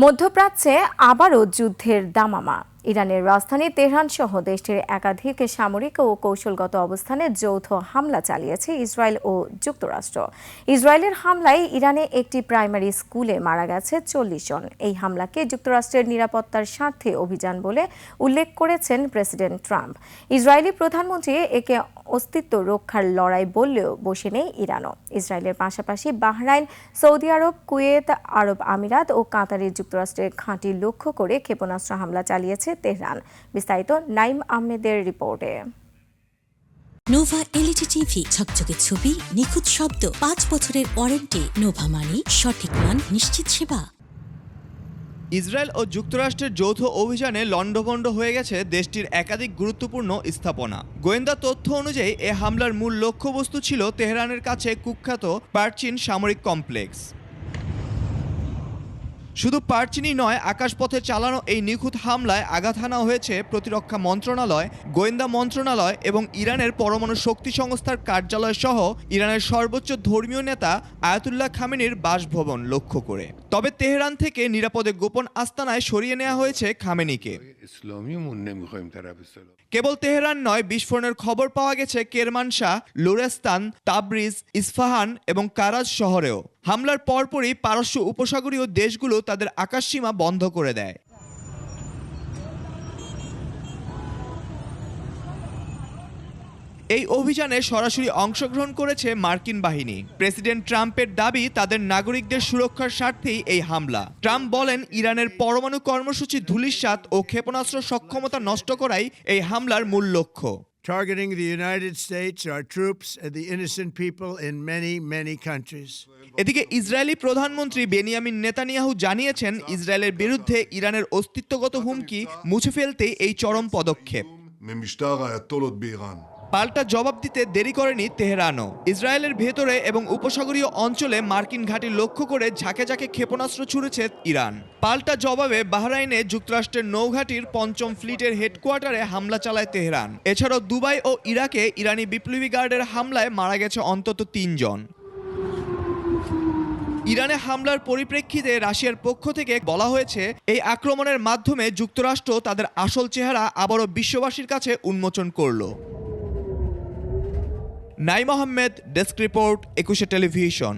মধ্যপ্রাচ্যে আবারও যুদ্ধের দামামা। ইরানের রাজধানী তেহরান সহ দেশটির একাধিক সামরিক ও কৌশলগত অবস্থানে যৌথ হামলা চালিয়েছে ইসরায়েল ও যুক্তরাষ্ট্র। ইসরায়েলের হামলায় ইরানে একটি প্রাইমারি স্কুলে মারা গেছে 40 জন। এই হামলাকে যুক্তরাষ্ট্রের নিরাপত্তার স্বার্থে অভিযান বলে উল্লেখ করেছেন প্রেসিডেন্ট ট্রাম্প। ইসরায়েলি প্রধানমন্ত্রী একে অস্তিত্ব রক্ষার লড়াই বললেও বসে নেই ইরানও। ইসরায়েলের পাশাপাশি বাহরাইন, সৌদি আরব, কুয়েত, আরব আমিরাত ও কাতারে যুক্তরাষ্ট্রের ঘাঁটি লক্ষ্য করে ক্ষেপণাস্ত্র হামলা চালিয়েছে তেহরান। বিস্তারিত নাইম আহমেদের রিপোর্টে। নোভা এলইডি টিভি, ঝকঝকে ছবি, নিখুঁত শব্দ, 5 বছরের ওয়ারেন্টি। নোভা মানি সঠিক মান, নিশ্চিত সেবা। ইসরায়েল ও যুক্তরাষ্ট্রের যৌথ অভিযানে লণ্ডভণ্ড হয়ে গেছে দেশটির একাধিক গুরুত্বপূর্ণ স্থাপনা। গোয়েন্দা তথ্য অনুযায়ী এ হামলার মূল লক্ষ্যবস্তু ছিল তেহরানের কাছে কুখ্যাত পারচিন সামরিক কমপ্লেক্স। শুধু পারচিনই নয়, আকাশপথে চালানো এই নিখুঁত হামলায় আঘাত হানা হয়েছে প্রতিরক্ষা মন্ত্রণালয়, গোয়েন্দা মন্ত্রণালয় এবং ইরানের পরমাণু শক্তি সংস্থার কার্যালয় সহ ইরানের সর্বোচ্চ ধর্মীয় নেতা আয়াতুল্লাহ খামেনির বাসভবন লক্ষ্য করে। তবে তেহরান থেকে নিরাপদে গোপন আস্তানায় সরিয়ে নেওয়া হয়েছে খামেনিকে। কেবল তেহরান নয়, বিস্ফোরণের খবর পাওয়া গেছে কেরমানশাহ, লোরেস্তান, তাবরিজ, ইস্ফাহান এবং কারাজ শহরেও। হামলার পরপরই পারস্য উপসাগরীয় দেশগুলো তাদের আকাশসীমা বন্ধ করে দেয়। এই অভিযানে সরাসরি অংশগ্রহণ করেছে মার্কিন বাহিনী। প্রেসিডেন্ট ট্রাম্পের দাবি, তাদের নাগরিকদের সুরক্ষার স্বার্থেই এই হামলা। ট্রাম্প বলেন, ইরানের পরমাণু কর্মসূচি ধূলিসাৎ ও ক্ষেপণাস্ত্র সক্ষমতা নষ্ট করাই এই হামলার মূল লক্ষ্য। Targeting the United States, our troops, and the innocent people in many countries. এদিকে ইসরায়েলি প্রধানমন্ত্রী বেনিয়ামিন নেতানিয়াহু জানিয়েছেন, ইসরায়েলের বিরুদ্ধে ইরানের অস্তিত্বগত হুমকি মুছে ফেলতেই এই চরম পদক্ষেপ। পাল্টা জবাব দিতে দেরি করেনি তেহরানও। ইসরায়েলের ভেতরে এবং উপসাগরীয় অঞ্চলে মার্কিন ঘাঁটি লক্ষ্য করে ঝাঁকে ঝাঁকে ক্ষেপণাস্ত্র ছুড়েছে ইরান। পাল্টা জবাবে বাহরাইনে যুক্তরাষ্ট্রের নৌঘাঁটির 5ম ফ্লিটের হেডকোয়ার্টারে হামলা চালায় তেহরান। এছাড়াও দুবাই ও ইরাকে ইরানি বিপ্লবী গার্ডের হামলায় মারা গেছে অন্তত 3 জন। ইরানে হামলার পরিপ্রেক্ষিতে রাশিয়ার পক্ষ থেকে বলা হয়েছে, এই আক্রমণের মাধ্যমে যুক্তরাষ্ট্র তাদের আসল চেহারা আবারও বিশ্ববাসীর কাছে উন্মোচন করল। Naim Ahmed, desk report, 21 television.